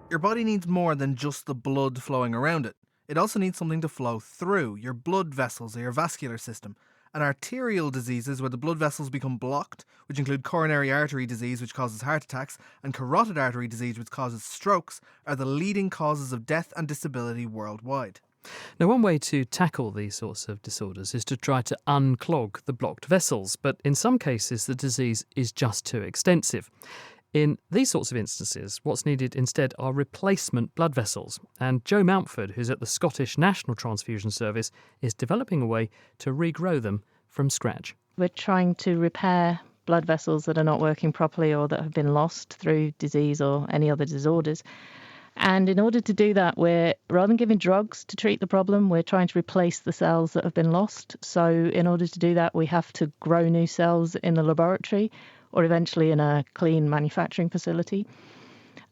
Your body needs more than just the blood flowing around it. It also needs something to flow through, your blood vessels or your vascular system. And arterial diseases, where the blood vessels become blocked, which include coronary artery disease, which causes heart attacks, and carotid artery disease, which causes strokes, are the leading causes of death and disability worldwide. Now, one way to tackle these sorts of disorders is to try to unclog the blocked vessels, but in some cases the disease is just too extensive. In these sorts of instances, what's needed instead are replacement blood vessels. And Joe Mountford, who's at the Scottish National Transfusion Service, is developing a way to regrow them from scratch. We're trying to repair blood vessels that are not working properly or that have been lost through disease or any other disorders. And in order to do that, we're, rather than giving drugs to treat the problem, we're trying to replace the cells that have been lost. So in order to do that, we have to grow new cells in the laboratory or eventually in a clean manufacturing facility,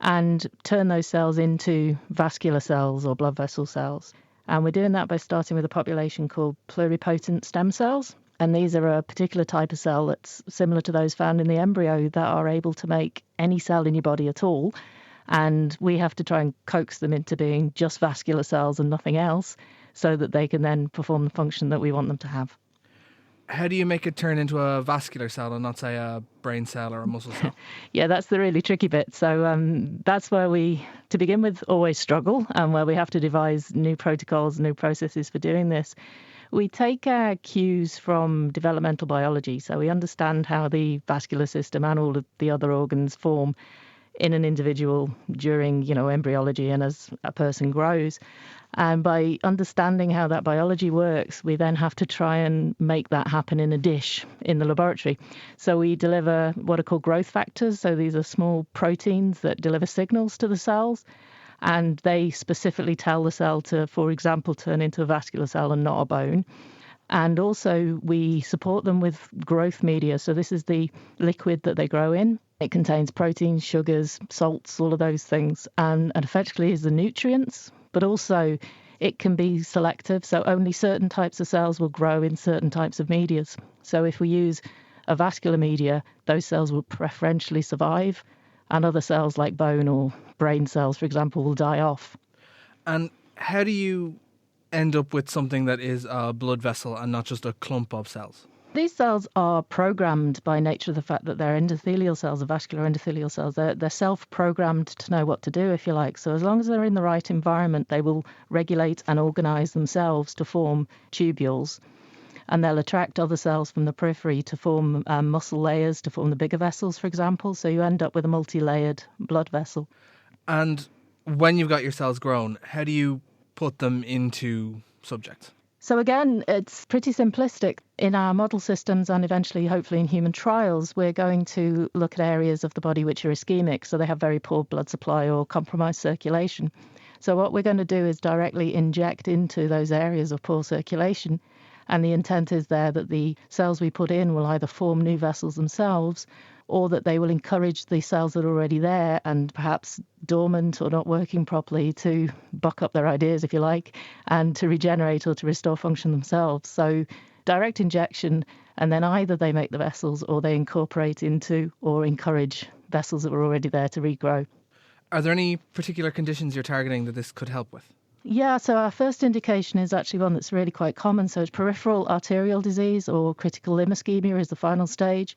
and turn those cells into vascular cells or blood vessel cells. And we're doing that by starting with a population called pluripotent stem cells. And these are a particular type of cell that's similar to those found in the embryo that are able to make any cell in your body at all. And we have to try and coax them into being just vascular cells and nothing else so that they can then perform the function that we want them to have. How do you make it turn into a vascular cell and not, say, a brain cell or a muscle cell? Yeah, that's the really tricky bit. So that's where we, to begin with, always struggle and where we have to devise new protocols, new processes for doing this. We take our cues from developmental biology. So we understand how the vascular system and all of the other organs form in an individual during, embryology and as a person grows. And by understanding how that biology works, we then have to try and make that happen in a dish in the laboratory. So we deliver what are called growth factors. So these are small proteins that deliver signals to the cells, and they specifically tell the cell to, for example, turn into a vascular cell and not a bone. And also we support them with growth media. So this is the liquid that they grow in. It contains proteins, sugars, salts, all of those things, and effectively is the nutrients, but also it can be selective. So only certain types of cells will grow in certain types of medias. So if we use a vascular media, those cells will preferentially survive, and other cells like bone or brain cells, for example, will die off. And how do you end up with something that is a blood vessel and not just a clump of cells? These cells are programmed by nature of the fact that they're endothelial cells, or vascular endothelial cells. They're self-programmed to know what to do, if you like. So as long as they're in the right environment, they will regulate and organise themselves to form tubules. And they'll attract other cells from the periphery to form muscle layers, to form the bigger vessels, for example. So you end up with a multi-layered blood vessel. And when you've got your cells grown, how do you put them into subjects? So again, it's pretty simplistic. In our model systems and eventually, hopefully in human trials, we're going to look at areas of the body which are ischemic, so they have very poor blood supply or compromised circulation. So what we're going to do is directly inject into those areas of poor circulation. And the intent is there that the cells we put in will either form new vessels themselves, or that they will encourage the cells that are already there and perhaps dormant or not working properly to buck up their ideas, if you like, and to regenerate or to restore function themselves. So direct injection, and then either they make the vessels or they incorporate into or encourage vessels that were already there to regrow. Are there any particular conditions you're targeting that this could help with? Yeah, so our first indication is actually one that's really quite common. So it's peripheral arterial disease, or critical limb ischemia is the final stage.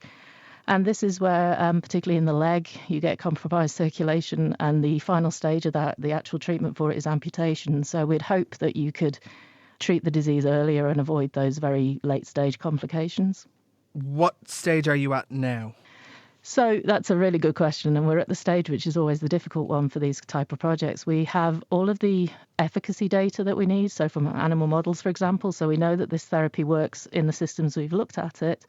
And this is where, particularly in the leg, you get compromised circulation, and the final stage of that, the actual treatment for it is amputation. So we'd hope that you could treat the disease earlier and avoid those very late stage complications. What stage are you at now? So that's a really good question, and we're at the stage which is always the difficult one for these type of projects. We have all of the efficacy data that we need, so from animal models, for example, so we know that this therapy works in the systems we've looked at it.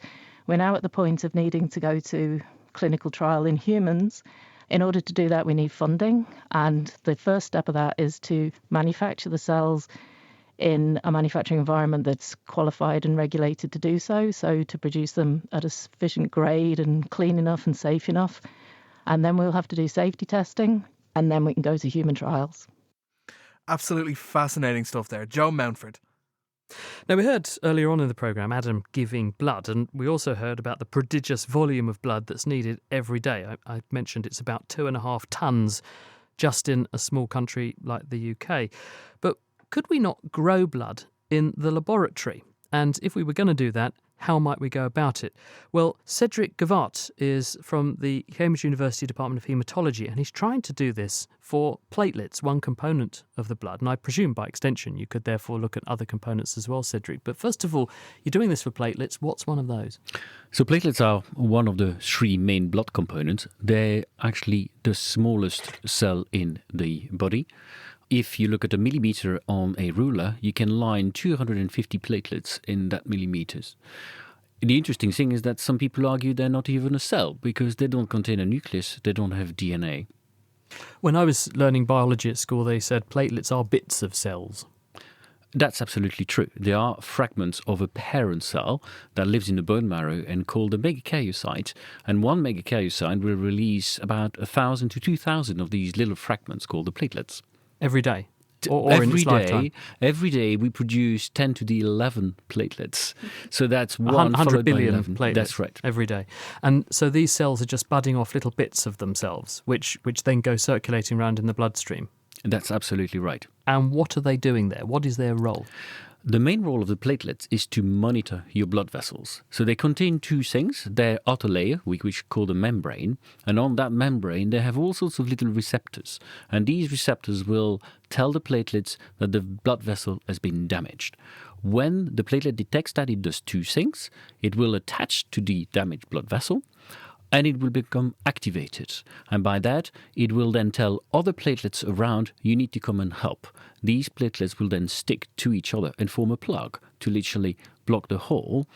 We're now at the point of needing to go to clinical trial in humans. In order to do that, we need funding. And the first step of that is to manufacture the cells in a manufacturing environment that's qualified and regulated to do so. So to produce them at a sufficient grade and clean enough and safe enough. And then we'll have to do safety testing. And then we can go to human trials. Absolutely fascinating stuff there. Joe Mountford. Now, we heard earlier on in the programme Adam giving blood, and we also heard about the prodigious volume of blood that's needed every day. I mentioned it's about 2.5 tonnes just in a small country like the UK. But could we not grow blood in the laboratory? And if we were going to do that, how might we go about it? Well, Cedric Gavart is from the Cambridge University Department of Haematology, and he's trying to do this for platelets, one component of the blood. And I presume by extension you could therefore look at other components as well, Cedric. But first of all, you're doing this for platelets. What's one of those? So platelets are one of the 3 main blood components. They're actually the smallest cell in the body. If you look at a millimeter on a ruler, you can line 250 platelets in that millimeters. The interesting thing is that some people argue they're not even a cell because they don't contain a nucleus, they don't have DNA. When I was learning biology at school, they said platelets are bits of cells. That's absolutely true. They are fragments of a parent cell that lives in the bone marrow and called a megakaryocyte. And one megakaryocyte will release about 1,000 to 2,000 of these little fragments called the platelets. Every day? Or in its lifetime? Every day we produce 10 to the 11 platelets. So that's 100 billion platelets. That's right. Every day. And so these cells are just budding off little bits of themselves, which then go circulating around in the bloodstream. That's absolutely right. And what are they doing there? What is their role? The main role of the platelets is to monitor your blood vessels. So they contain 2 things. Their outer layer, which we call the membrane, and on that membrane they have all sorts of little receptors. And these receptors will tell the platelets that the blood vessel has been damaged. When the platelet detects that, it does 2 things. It will attach to the damaged blood vessel, and it will become activated. And by that, it will then tell other platelets around, you need to come and help. These platelets will then stick to each other and form a plug to literally block the hole.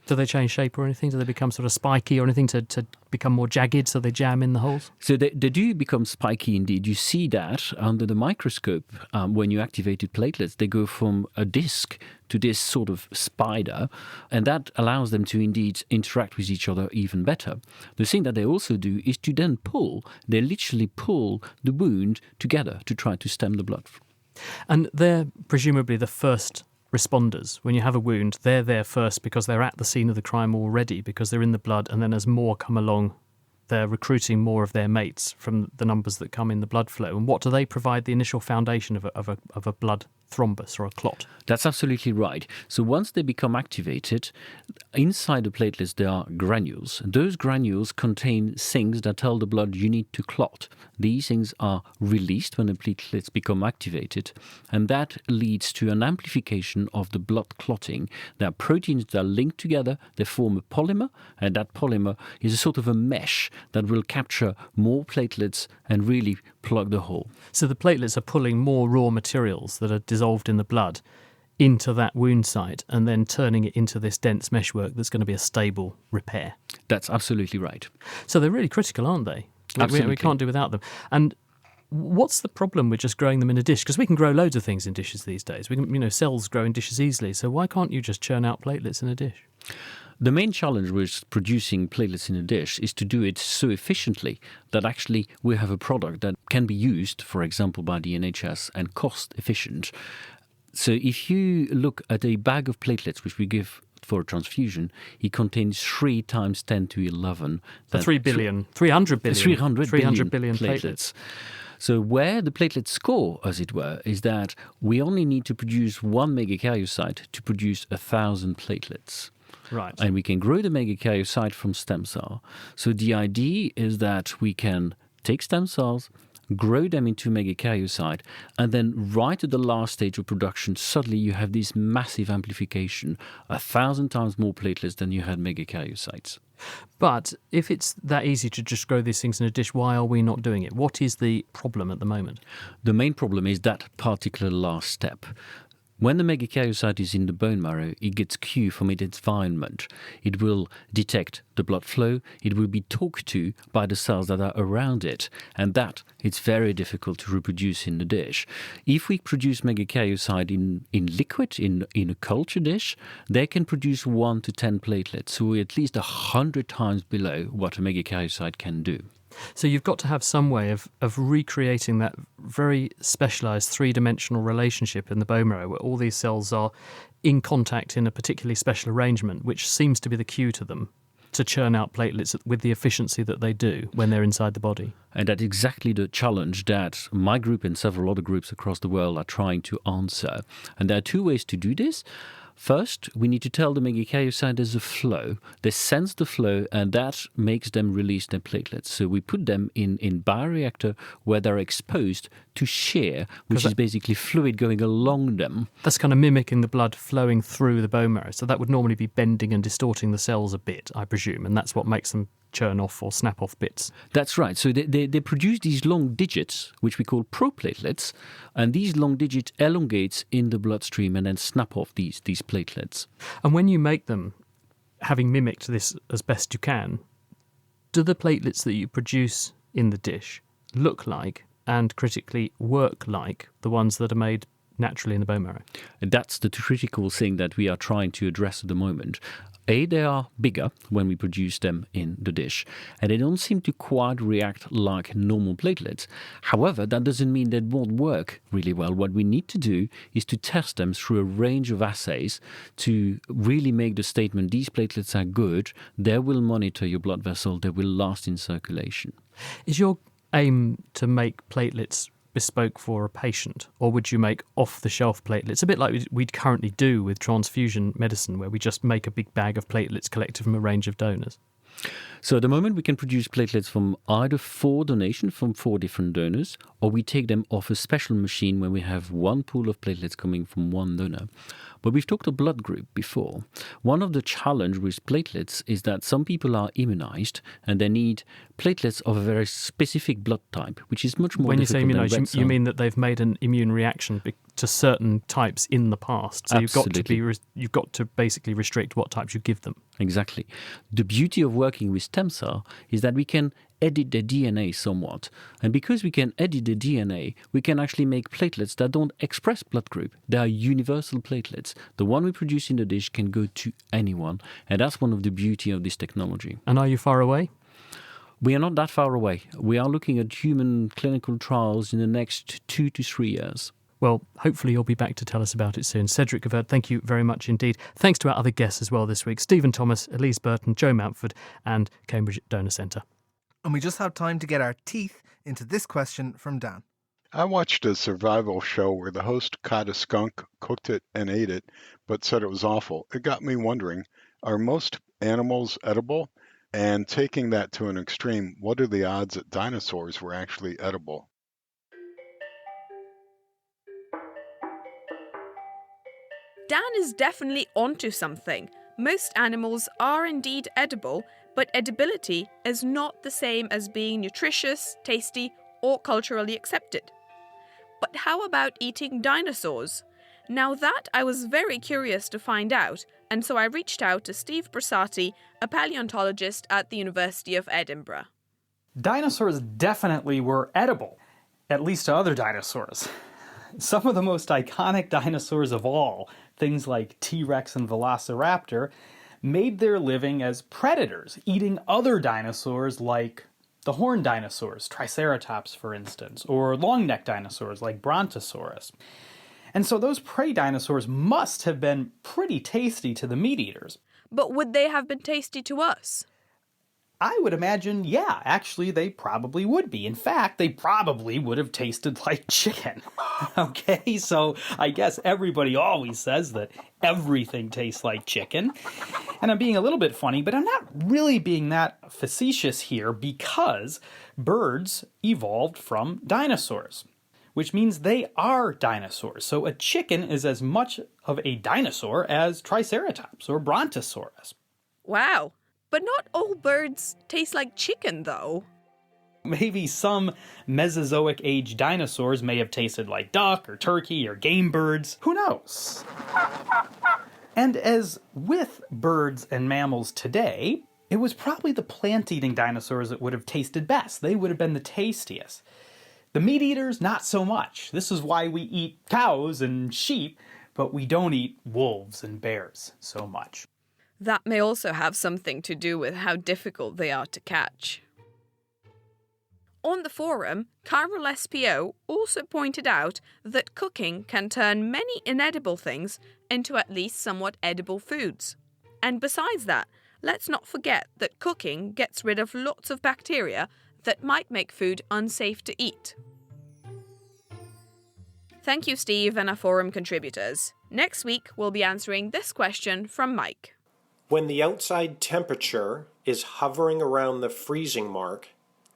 Do they change shape or anything? Do they become sort of spiky or anything to become more jagged so they jam in the holes? So they do become spiky indeed. You see that under the microscope when you activated platelets. They go from a disc to this sort of spider, and that allows them to indeed interact with each other even better. The thing that they also do is to then pull. They literally pull the wound together to try to stem the blood. And they're presumably the first responders. When you have a wound, they're there first because they're at the scene of the crime already, because they're in the blood, and then as more come along, they're recruiting more of their mates from the numbers that come in the blood flow. And what do they provide the initial foundation of a blood thrombus or a clot? That's absolutely right. So once they become activated, inside the platelets there are granules. Those granules contain things that tell the blood you need to clot. These things are released when the platelets become activated, and that leads to an amplification of the blood clotting. There are proteins that are linked together, they form a polymer, and that polymer is a sort of a mesh that will capture more platelets and really plug the hole. So the platelets are pulling more raw materials that are dissolved in the blood into that wound site and then turning it into this dense meshwork that's going to be a stable repair. That's absolutely right. So they're really critical, aren't they? Absolutely. We can't do without them. And what's the problem with just growing them in a dish? Because we can grow loads of things in dishes these days. We can, cells grow in dishes easily. So why can't you just churn out platelets in a dish? The main challenge with producing platelets in a dish is to do it so efficiently that actually we have a product that can be used, for example, by the NHS and cost efficient. So if you look at a bag of platelets, which we give for a transfusion, it contains 3 times 10 to 11. 300 billion platelets. So where the platelets score, as it were, is that we only need to produce 1 megakaryocyte to produce 1,000 platelets. Right. And we can grow the megakaryocyte from stem cell. So the idea is that we can take stem cells, grow them into megakaryocyte, and then right at the last stage of production, suddenly you have this massive amplification, 1,000 times more platelets than you had megakaryocytes. But if it's that easy to just grow these things in a dish, why are we not doing it? What is the problem at the moment? The main problem is that particular last step. When the megakaryocyte is in the bone marrow, it gets cue from its environment. It will detect the blood flow, it will be talked to by the cells that are around it, and that it's very difficult to reproduce in the dish. If we produce megakaryocyte in liquid, in a culture dish, they can produce 1 to 10 platelets, so we're at least 100 times below what a megakaryocyte can do. So you've got to have some way of recreating that very specialised three-dimensional relationship in the bone marrow where all these cells are in contact in a particularly special arrangement, which seems to be the cue to them to churn out platelets with the efficiency that they do when they're inside the body. And that's exactly the challenge that my group and several other groups across the world are trying to answer. And there are 2 ways to do this. First, we need to tell the megakaryocyte there's a flow. They sense the flow, and that makes them release their platelets. So we put them in bioreactor where they're exposed to shear, which is basically fluid going along them. That's kind of mimicking the blood flowing through the bone marrow. So that would normally be bending and distorting the cells a bit, I presume, and that's what makes them churn off or snap off bits. That's right. So they produce these long digits, which we call proplatelets, and these long digits elongate in the bloodstream and then snap off these platelets. And when you make them, having mimicked this as best you can, do the platelets that you produce in the dish look like and critically work like the ones that are made naturally in the bone marrow? And that's the critical thing that we are trying to address at the moment. They are bigger when we produce them in the dish, and they don't seem to quite react like normal platelets. However, that doesn't mean they won't work really well. What we need to do is to test them through a range of assays to really make the statement, these platelets are good, they will monitor your blood vessel, they will last in circulation. Is your aim to make platelets bespoke for a patient, or would you make off-the-shelf platelets, a bit like we'd currently do with transfusion medicine, where we just make a big bag of platelets collected from a range of donors? So at the moment we can produce platelets from either 4 donations from 4 different donors, or we take them off a special machine where we have one pool of platelets coming from one donor. But we've talked of blood group before. One of the challenges with platelets is that some people are immunized and they need platelets of a very specific blood type, which is much more when difficult. When you say immunized, you mean that they've made an immune reaction to certain types in the past. So Absolutely. you've got to basically restrict what types you give them. Exactly. The beauty of working with stem cell is that we can edit the DNA somewhat. And because we can edit the DNA, we can actually make platelets that don't express blood group. They are universal platelets. The one we produce in the dish can go to anyone. And that's one of the beauty of this technology. And are you far away? We are not that far away. We are looking at human clinical trials in the next 2 to 3 years. Well, hopefully you'll be back to tell us about it soon. Cedric Gavert, thank you very much indeed. Thanks to our other guests as well this week, Stephen Thomas, Elise Burton, Joe Mountford and Cambridge Donor Centre. And we just have time to get our teeth into this question from Dan. I watched a survival show where the host caught a skunk, cooked it, and ate it, but said it was awful. It got me wondering, are most animals edible? And taking that to an extreme, what are the odds that dinosaurs were actually edible? Dan is definitely onto something. Most animals are indeed edible, but edibility is not the same as being nutritious, tasty, or culturally accepted. But how about eating dinosaurs? Now that I was very curious to find out, and so I reached out to Steve Brasati, a paleontologist at the University of Edinburgh. Dinosaurs definitely were edible, at least to other dinosaurs. Some of the most iconic dinosaurs of all, things like T-Rex and Velociraptor, made their living as predators, eating other dinosaurs like the horned dinosaurs, Triceratops for instance, or long-necked dinosaurs like Brontosaurus. And so those prey dinosaurs must have been pretty tasty to the meat eaters. But would they have been tasty to us? I would imagine, yeah, actually they probably would be. In fact, they probably would have tasted like chicken. Okay, so I guess everybody always says that everything tastes like chicken. And I'm being a little bit funny, but I'm not really being that facetious here because birds evolved from dinosaurs, which means they are dinosaurs. So a chicken is as much of a dinosaur as Triceratops or Brontosaurus. Wow. But not all birds taste like chicken, though. Maybe some Mesozoic age dinosaurs may have tasted like duck or turkey or game birds. Who knows? And as with birds and mammals today, it was probably the plant-eating dinosaurs that would have tasted best. They would have been the tastiest. The meat eaters, not so much. This is why we eat cows and sheep, but we don't eat wolves and bears so much. That may also have something to do with how difficult they are to catch. On the forum, Carol SPO also pointed out that cooking can turn many inedible things into at least somewhat edible foods. And besides that, let's not forget that cooking gets rid of lots of bacteria that might make food unsafe to eat. Thank you, Steve, and our forum contributors. Next week, we'll be answering this question from Mike. When the outside temperature is hovering around the freezing mark,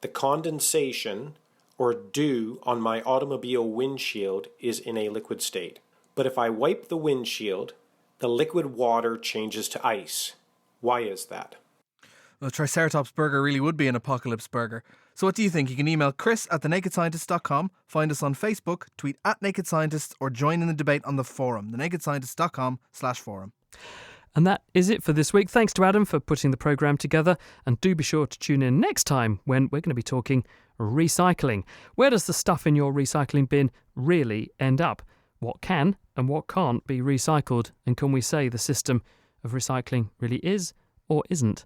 the condensation, or dew, on my automobile windshield is in a liquid state. But if I wipe the windshield, the liquid water changes to ice. Why is that? The Triceratops burger really would be an apocalypse burger. So what do you think? You can email chris@thenakedscientist.com, find us on Facebook, tweet @NakedScientists, or join in the debate on the forum, thenakedscientist.com/forum. And that is it for this week. Thanks to Adam for putting the programme together. And do be sure to tune in next time when we're going to be talking recycling. Where does the stuff in your recycling bin really end up? What can and what can't be recycled? And can we say the system of recycling really is or isn't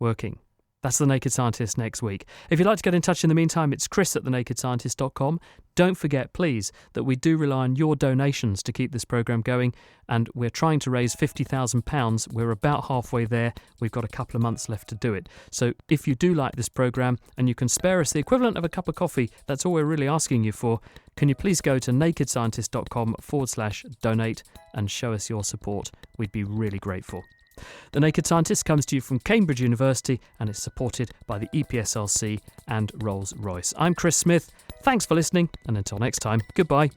working? That's The Naked Scientist next week. If you'd like to get in touch in the meantime, it's chris@thenakedscientist.com. Don't forget, please, that we do rely on your donations to keep this programme going, and we're trying to raise £50,000. We're about halfway there. We've got a couple of months left to do it. So if you do like this programme and you can spare us the equivalent of a cup of coffee, that's all we're really asking you for, can you please go to nakedscientist.com/donate and show us your support? We'd be really grateful. The Naked Scientist comes to you from Cambridge University and is supported by the EPSLC and Rolls-Royce. I'm Chris Smith. Thanks for listening, and until next time, goodbye.